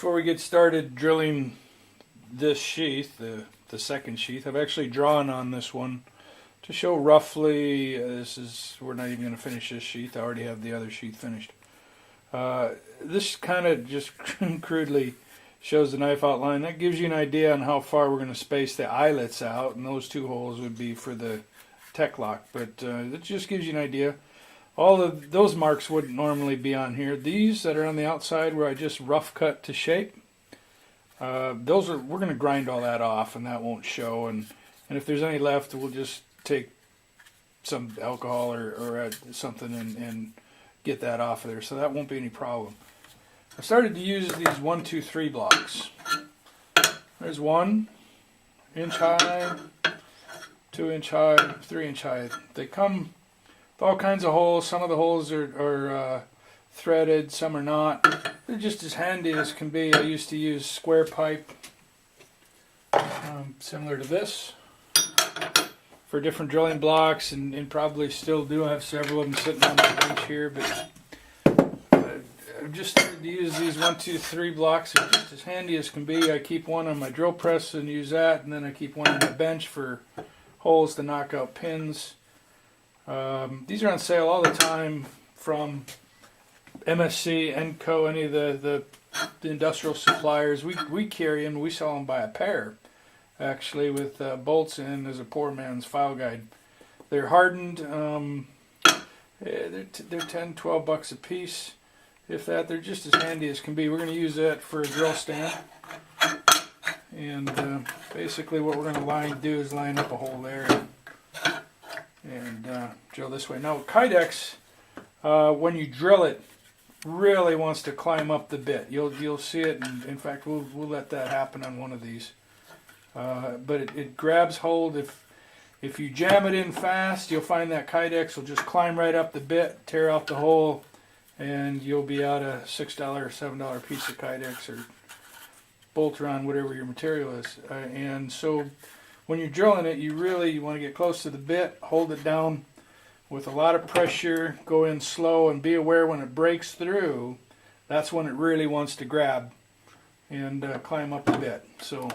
Before we get started drilling this sheath, the second sheath, I've actually drawn on this one to show roughly, we're not even going to finish this sheath, I already have the other sheath finished. This kind of just crudely shows the knife outline. That gives you an idea on how far we're going to space the eyelets out, and those two holes would be for the tech lock, but it just gives you an idea. All of those marks wouldn't normally be on here. These that are on the outside where I just rough cut to shape, we're going to grind all that off and that won't show, and if there's any left we'll just take some alcohol or something and get that off of there, so that won't be any problem. I started to use these 1, 2, 3 blocks. There's 1 inch high, 2 inch high, 3 inch high. They come with all kinds of holes. Some of the holes are threaded, some are not. They're just as handy as can be. I used to use square pipe, similar to this, for different drilling blocks, and probably still do have several of them sitting on my bench here, but I've just started to use these 1, 2, 3 blocks. They're just as handy as can be. I keep one on my drill press and use that, and then I keep one on my bench for holes to knock out pins. These are on sale all the time from MSC, Enco, any of the industrial suppliers. We carry them. We sell them by a pair, actually, with bolts in as a poor man's file guide. They're hardened. They're 10, 12 bucks a piece. If that, they're just as handy as can be. We're going to use that for a drill stand. And basically what we're going to do is line up a hole there and drill this way. Now Kaidex, when you drill it, really wants to climb up the bit. You'll see it, and in fact we'll let that happen on one of these. But it grabs hold. If you jam it in fast, you'll find that Kaidex will just climb right up the bit, tear out the hole, and you'll be out a $6 or $7 piece of Kaidex or Boltron, whatever your material is. And so when you're drilling it, you want to get close to the bit, hold it down with a lot of pressure, go in slow, and be aware when it breaks through, that's when it really wants to grab and climb up the bit. So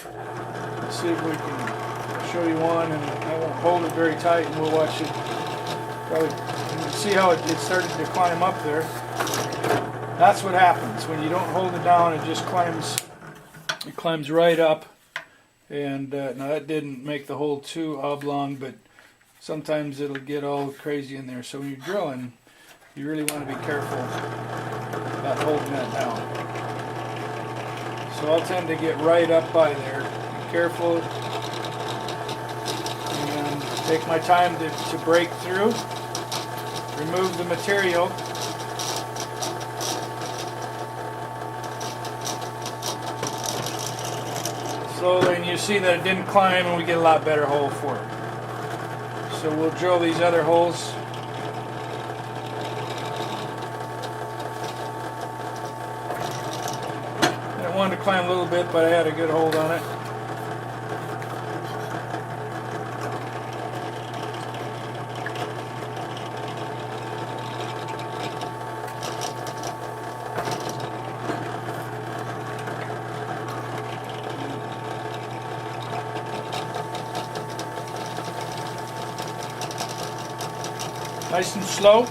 let's see if we can show you one, and I won't hold it very tight, and we'll watch it. Probably you can see how it started to climb up there. That's what happens when you don't hold it down. It just climbs. It climbs right up. And now that didn't make the hole too oblong, but sometimes it'll get all crazy in there. So when you're drilling, you really want to be careful about holding that down. So I'll tend to get right up by there. Be careful and take my time to break through. Remove the material. Slowly, and you see that it didn't climb, and we get a lot better hole for it. So we'll drill these other holes. I wanted to climb a little bit, but I had a good hold on it. Nice and slow. You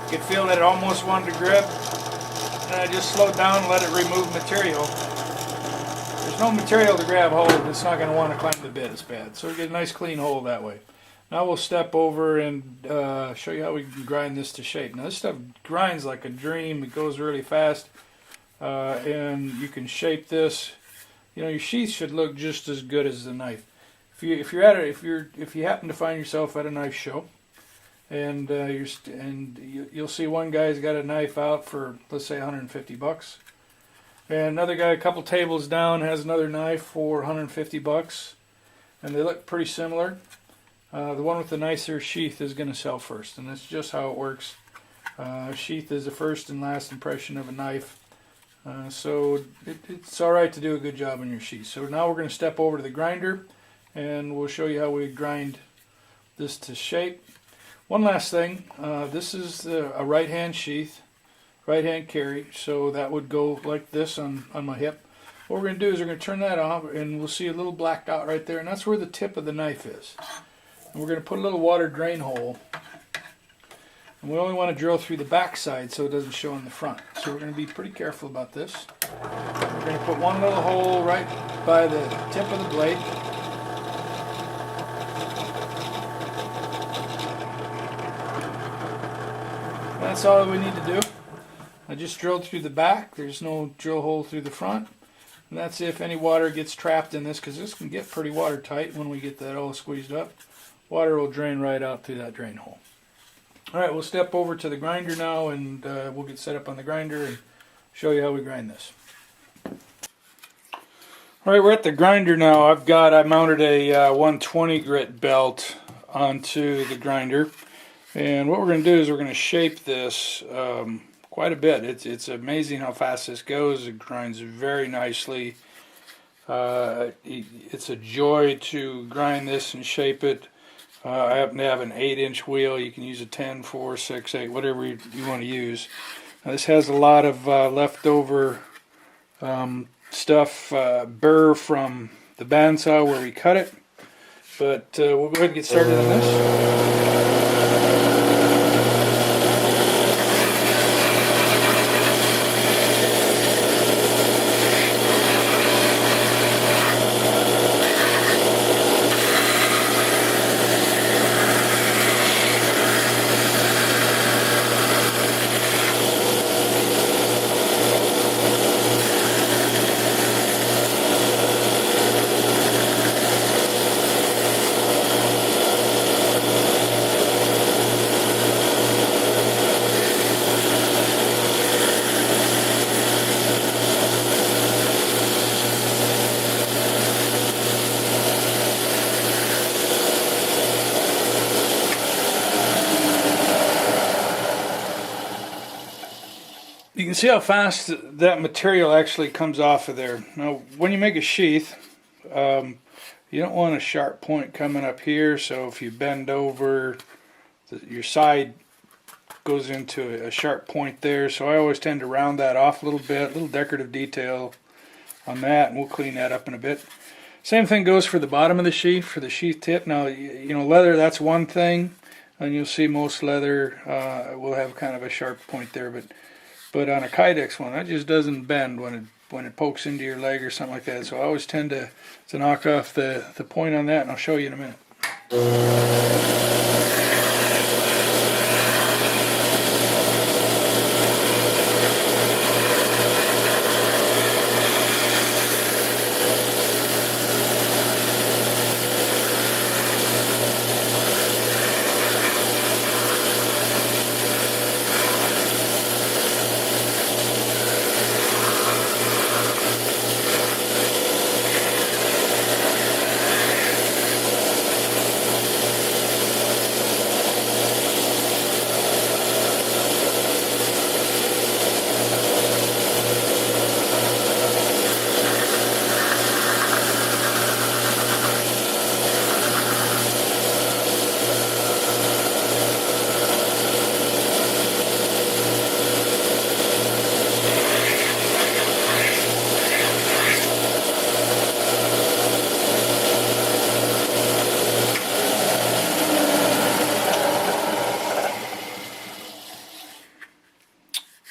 can feel that it almost wanted to grip. And I just slowed down and let it remove material. There's no material to grab hold. It's not going to want to climb the bit as bad. So we get a nice clean hole that way. Now we'll step over and show you how we can grind this to shape. Now this stuff grinds like a dream. It goes really fast. And you can shape this. You know, your sheath should look just as good as the knife. If you happen to find yourself at a knife show, and you'll see one guy's got a knife out for, let's say, 150 bucks, and another guy a couple tables down has another knife for 150 bucks, and they look pretty similar. The one with the nicer sheath is going to sell first, and that's just how it works. Sheath is the first and last impression of a knife, so it's all right to do a good job on your sheath. So now we're going to step over to the grinder, and we'll show you how we grind this to shape. One last thing, this is a right hand sheath. right hand carry, so that would go like this on my hip. What we're going to do is we're going to turn that off, and we'll see a little black dot right there, and that's where the tip of the knife is. And we're going to put a little water drain hole, and we only want to drill through the back side so it doesn't show in the front. So we're going to be pretty careful about this. We're going to put one little hole right by the tip of the blade. That's all we need to do. I just drilled through the back. There's no drill hole through the front. And that's if any water gets trapped in this, because this can get pretty watertight when we get that all squeezed up. Water will drain right out through that drain hole. Alright, we'll step over to the grinder now, and we'll get set up on the grinder and show you how we grind this. Alright, we're at the grinder now. I mounted a 120 grit belt onto the grinder. And what we're going to do is we're going to shape this quite a bit. It's amazing how fast this goes. It grinds very nicely. It's a joy to grind this and shape it. I happen to have an 8-inch wheel. You can use a 10, 4, 6, 8, whatever you want to use. Now, this has a lot of leftover stuff, burr from the bandsaw where we cut it. But we'll go ahead and get started on this. You can see how fast that material actually comes off of there. Now, when you make a sheath, you don't want a sharp point coming up here, so if you bend over, your side goes into a sharp point there, so I always tend to round that off a little bit, a little decorative detail on that, and we'll clean that up in a bit. Same thing goes for the bottom of the sheath, for the sheath tip. Now, you know, leather, that's one thing, and you'll see most leather will have kind of a sharp point there, but on a Kaidex one, that just doesn't bend when it pokes into your leg or something like that. So I always tend to knock off the point on that, and I'll show you in a minute.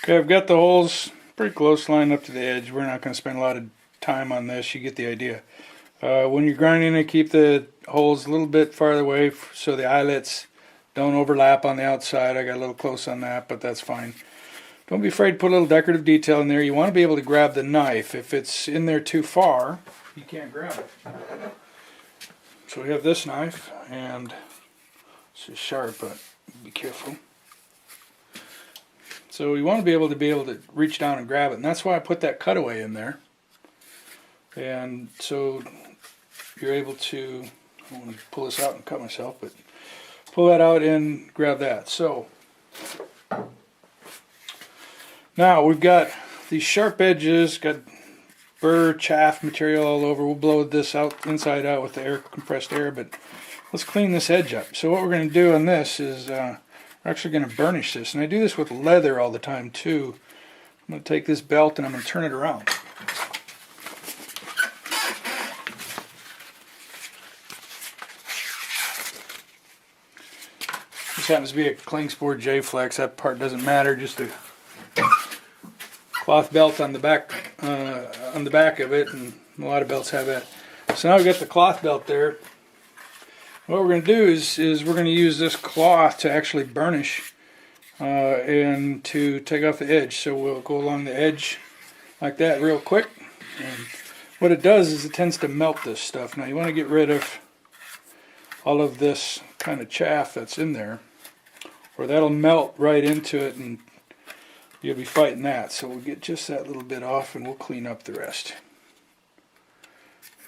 Okay, I've got the holes pretty close lined up to the edge. We're not going to spend a lot of time on this. You get the idea. When you're grinding it, keep the holes a little bit farther away so the eyelets don't overlap on the outside. I got a little close on that, but that's fine. Don't be afraid to put a little decorative detail in there. You want to be able to grab the knife. If it's in there too far, you can't grab it. So we have this knife, and it's just sharp, but be careful. So you want to be able to reach down and grab it, and that's why I put that cutaway in there. And so you're able to, I want to pull this out and cut myself, but pull that out and grab that. So now we've got these sharp edges, got burr, chaff material all over. We'll blow this out inside out with the compressed air, but let's clean this edge up. So what we're going to do on this is we're actually going to burnish this, and I do this with leather all the time too. I'm going to take this belt and I'm going to turn it around. This happens to be a Klingsport J-Flex. That part doesn't matter. Just a cloth belt on the back of it, and a lot of belts have that. So now we've got the cloth belt there. What we're going to do is we're going to use this cloth to actually burnish and to take off the edge. So we'll go along the edge like that real quick. And what it does is it tends to melt this stuff. Now you want to get rid of all of this kind of chaff that's in there, or that'll melt right into it and you'll be fighting that. So we'll get just that little bit off and we'll clean up the rest.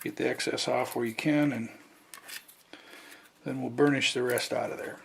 Get the excess off where you can, and then we'll burnish the rest out of there.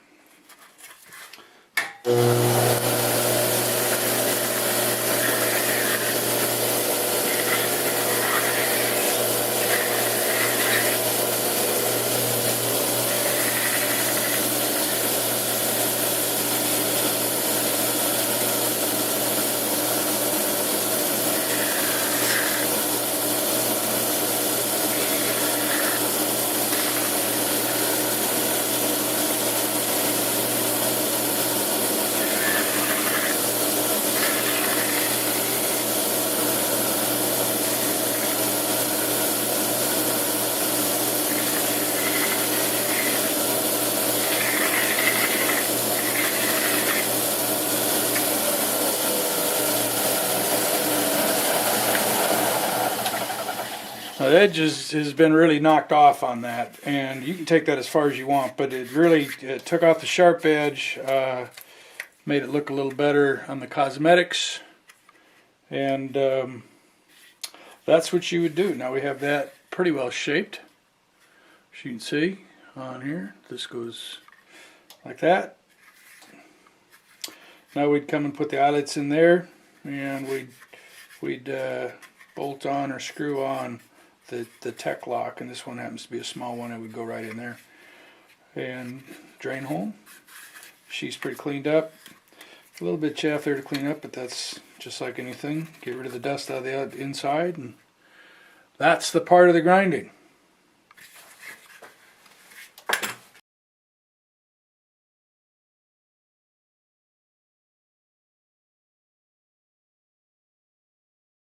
Now the edge has been really knocked off on that, and you can take that as far as you want, but it took off the sharp edge, made it look a little better on the cosmetics, and that's what you would do. Now we have that pretty well shaped, as you can see on here. This goes like that. Now we'd come and put the eyelets in there, and we'd bolt on or screw on the tech lock, and this one happens to be a small one. It would go right in there. And drain hole. She's pretty cleaned up. A little bit of chaff there to clean up, but that's just like anything. Get rid of the dust out of the inside, and that's the part of the grinding.